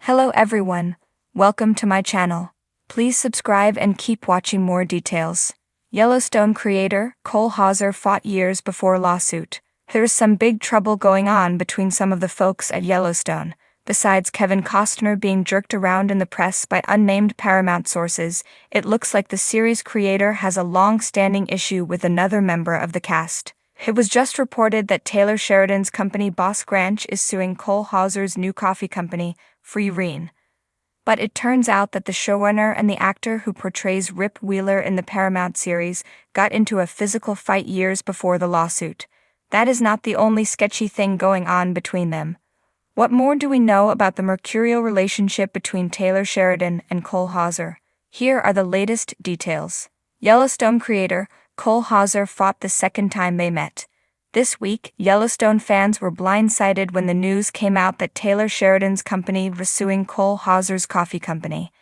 Hello everyone, welcome to my channel. Please subscribe and keep watching more details. Yellowstone creator Cole Hauser fought years before lawsuit. There's some big trouble going on between some of the folks at Yellowstone. Besides Kevin Costner being jerked around in the press by unnamed Paramount sources, it looks like the series creator has a long-standing issue with another member of the cast. It was just reported that Taylor Sheridan's company Boss Granch is suing Cole Hauser's new coffee company, Free Rein. But it turns out that the showrunner and the actor who portrays Rip Wheeler in the Paramount series got into a physical fight years before the lawsuit. That is not the only sketchy thing going on between them. What more do we know about the mercurial relationship between Taylor Sheridan and Cole Hauser? Here are the latest details. Yellowstone creator Cole Hauser fought the second time they met. This week, Yellowstone fans were blindsided when the news came out that Taylor Sheridan's company was suing Cole Hauser's coffee company.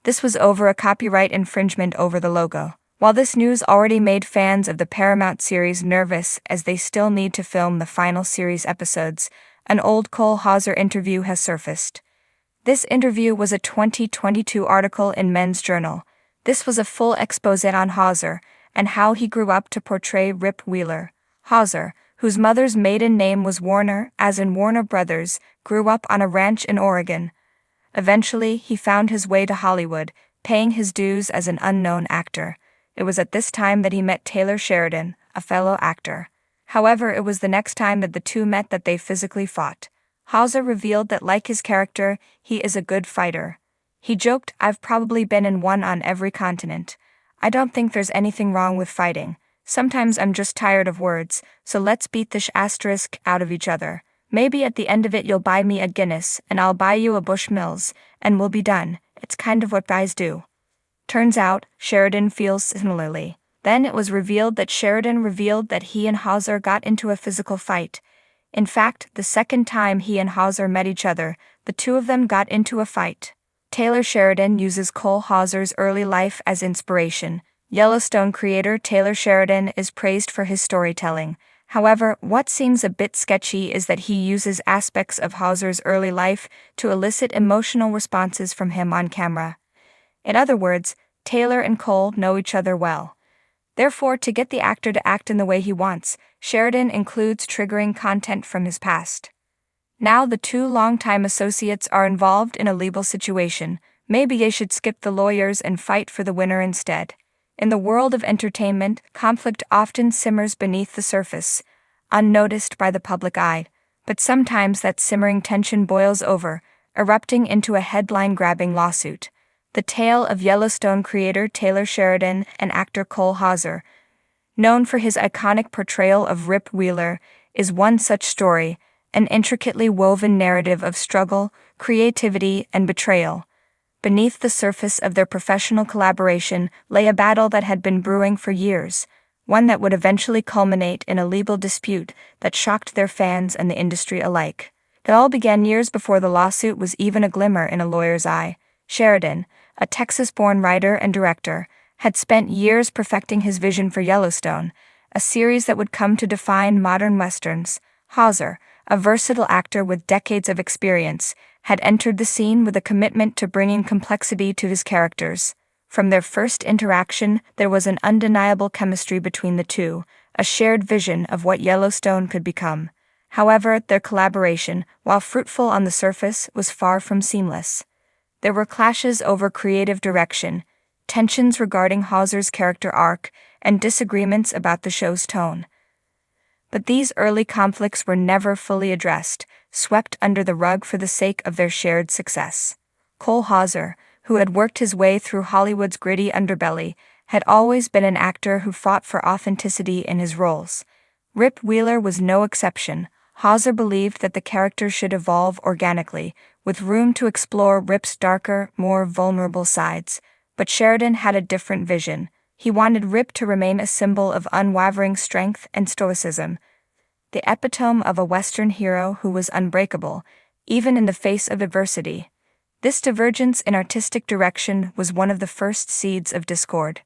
This was over a copyright infringement over the logo. While this news already made fans of the Paramount series nervous as they still need to film the final series episodes, an old Cole Hauser interview has surfaced. This interview was a 2022 article in Men's Journal. This was a full exposé on Hauser and how he grew up to portray Rip Wheeler. Hauser, whose mother's maiden name was Warner, as in Warner Brothers, grew up on a ranch in Oregon. Eventually, he found his way to Hollywood, paying his dues as an unknown actor. It was at this time that he met Taylor Sheridan, a fellow actor. However, it was the next time that the two met that they physically fought. Hauser revealed that, like his character, he is a good fighter. He joked, "I've probably been in one on every continent. I don't think there's anything wrong with fighting. Sometimes I'm just tired of words, so let's beat the asterisk out of each other. Maybe at the end of it you'll buy me a Guinness and I'll buy you a Bushmills, and we'll be done. It's kind of what guys do." Turns out, Sheridan feels similarly. Then it was revealed that Sheridan revealed that he and Hauser got into a physical fight. In fact, the second time he and Hauser met each other, the two of them got into a fight. Taylor Sheridan uses Cole Hauser's early life as inspiration. Yellowstone creator Taylor Sheridan is praised for his storytelling. However, what seems a bit sketchy is that he uses aspects of Hauser's early life to elicit emotional responses from him on camera. In other words, Taylor and Cole know each other well. Therefore, to get the actor to act in the way he wants, Sheridan includes triggering content from his past. Now the two longtime associates are involved in a legal situation. Maybe they should skip the lawyers and fight for the winner instead. In the world of entertainment, conflict often simmers beneath the surface, unnoticed by the public eye, but sometimes that simmering tension boils over, erupting into a headline-grabbing lawsuit. The tale of Yellowstone creator Taylor Sheridan and actor Cole Hauser, known for his iconic portrayal of Rip Wheeler, is one such story, an intricately woven narrative of struggle, creativity, and betrayal. Beneath the surface of their professional collaboration lay a battle that had been brewing for years, one that would eventually culminate in a legal dispute that shocked their fans and the industry alike. It all began years before the lawsuit was even a glimmer in a lawyer's eye. Sheridan, a Texas-born writer and director, had spent years perfecting his vision for Yellowstone, a series that would come to define modern westerns. Hauser, a versatile actor with decades of experience, had entered the scene with a commitment to bringing complexity to his characters. From their first interaction, there was an undeniable chemistry between the two, a shared vision of what Yellowstone could become. However, their collaboration, while fruitful on the surface, was far from seamless. There were clashes over creative direction, tensions regarding Hauser's character arc, and disagreements about the show's tone. But these early conflicts were never fully addressed, swept under the rug for the sake of their shared success. Cole Hauser, who had worked his way through Hollywood's gritty underbelly, had always been an actor who fought for authenticity in his roles. Rip Wheeler was no exception. Hauser believed that the character should evolve organically, with room to explore Rip's darker, more vulnerable sides. But Sheridan had a different vision. He wanted Rip to remain a symbol of unwavering strength and stoicism, the epitome of a Western hero who was unbreakable, even in the face of adversity. This divergence in artistic direction was one of the first seeds of discord.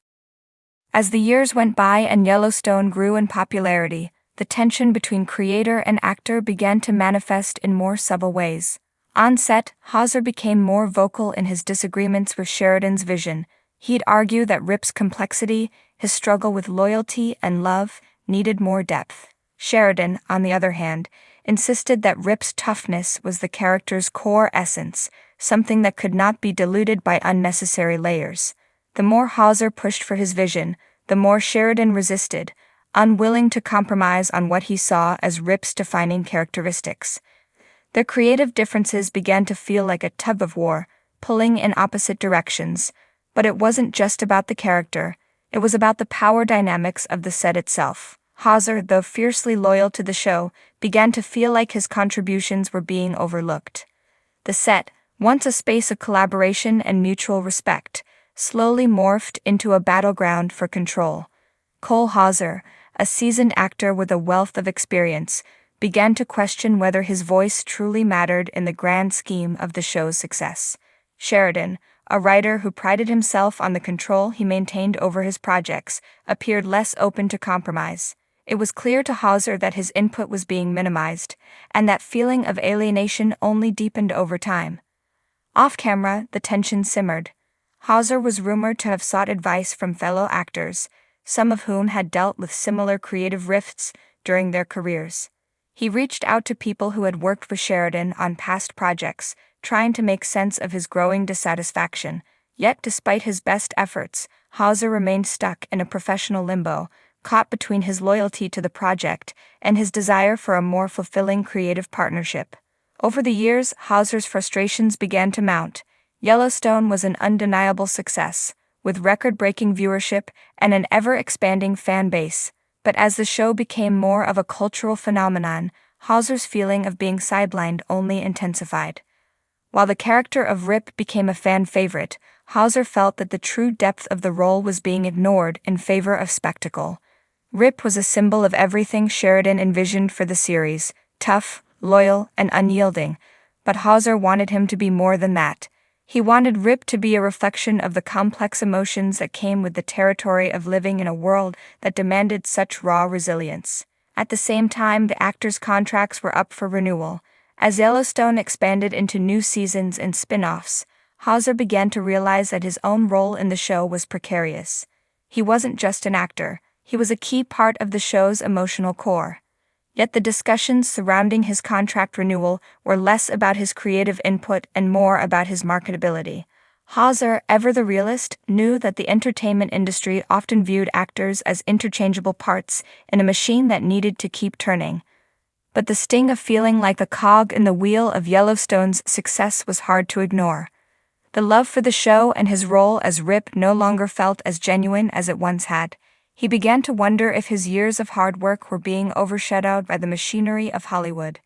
As the years went by and Yellowstone grew in popularity, the tension between creator and actor began to manifest in more subtle ways. On set, Hauser became more vocal in his disagreements with Sheridan's vision. He'd argue that Rip's complexity, his struggle with loyalty and love, needed more depth. Sheridan, on the other hand, insisted that Rip's toughness was the character's core essence, something that could not be diluted by unnecessary layers. The more Hauser pushed for his vision, the more Sheridan resisted, unwilling to compromise on what he saw as Rip's defining characteristics. Their creative differences began to feel like a tug-of-war, pulling in opposite directions. But it wasn't just about the character, it was about the power dynamics of the set itself. Hauser, though fiercely loyal to the show, began to feel like his contributions were being overlooked. The set, once a space of collaboration and mutual respect, slowly morphed into a battleground for control. Cole Hauser, a seasoned actor with a wealth of experience, began to question whether his voice truly mattered in the grand scheme of the show's success. Sheridan, a writer who prided himself on the control he maintained over his projects, appeared less open to compromise. It was clear to Hauser that his input was being minimized, and that feeling of alienation only deepened over time. Off-camera, the tension simmered. Hauser was rumored to have sought advice from fellow actors, some of whom had dealt with similar creative rifts during their careers. He reached out to people who had worked with Sheridan on past projects, trying to make sense of his growing dissatisfaction. Yet despite his best efforts, Hauser remained stuck in a professional limbo, caught between his loyalty to the project and his desire for a more fulfilling creative partnership. Over the years, Hauser's frustrations began to mount. Yellowstone was an undeniable success, with record-breaking viewership and an ever-expanding fan base. But as the show became more of a cultural phenomenon, Hauser's feeling of being sidelined only intensified. While the character of Rip became a fan favorite, Hauser felt that the true depth of the role was being ignored in favor of spectacle. Rip was a symbol of everything Sheridan envisioned for the series: tough, loyal, and unyielding. But Hauser wanted him to be more than that. He wanted Rip to be a reflection of the complex emotions that came with the territory of living in a world that demanded such raw resilience. At the same time, the actors' contracts were up for renewal. As Yellowstone expanded into new seasons and spin-offs, Hauser began to realize that his own role in the show was precarious. He wasn't just an actor, he was a key part of the show's emotional core. Yet the discussions surrounding his contract renewal were less about his creative input and more about his marketability. Hauser, ever the realist, knew that the entertainment industry often viewed actors as interchangeable parts in a machine that needed to keep turning. But the sting of feeling like a cog in the wheel of Yellowstone's success was hard to ignore. The love for the show and his role as Rip no longer felt as genuine as it once had. He began to wonder if his years of hard work were being overshadowed by the machinery of Hollywood.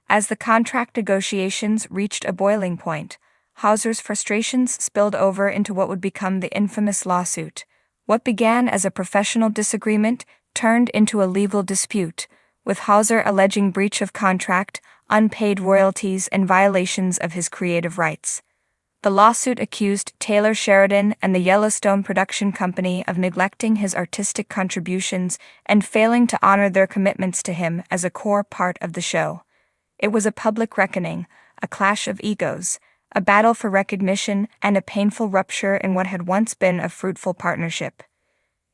As the contract negotiations reached a boiling point, Hauser's frustrations spilled over into what would become the infamous lawsuit. What began as a professional disagreement turned into a legal dispute, with Hauser alleging breach of contract, unpaid royalties, and violations of his creative rights. The lawsuit accused Taylor Sheridan and the Yellowstone production company of neglecting his artistic contributions and failing to honor their commitments to him as a core part of the show. It was a public reckoning, a clash of egos, a battle for recognition, and a painful rupture in what had once been a fruitful partnership.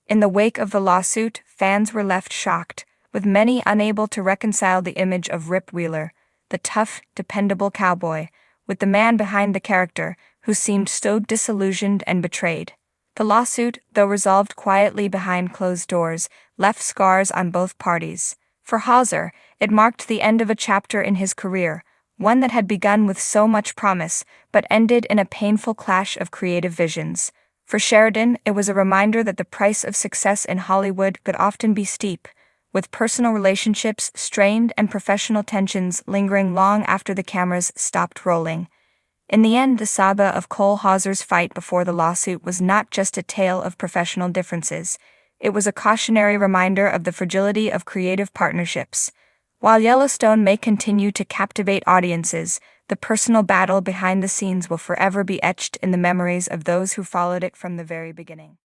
In the wake of the lawsuit, fans were left shocked, with many unable to reconcile the image of Rip Wheeler, the tough, dependable cowboy, with the man behind the character, who seemed so disillusioned and betrayed. The lawsuit, though resolved quietly behind closed doors, left scars on both parties. For Hauser, it marked the end of a chapter in his career, one that had begun with so much promise, but ended in a painful clash of creative visions. For Sheridan, it was a reminder that the price of success in Hollywood could often be steep, with personal relationships strained and professional tensions lingering long after the cameras stopped rolling. In the end, the saga of Cole Hauser's fight before the lawsuit was not just a tale of professional differences. It was a cautionary reminder of the fragility of creative partnerships. While Yellowstone may continue to captivate audiences, the personal battle behind the scenes will forever be etched in the memories of those who followed it from the very beginning.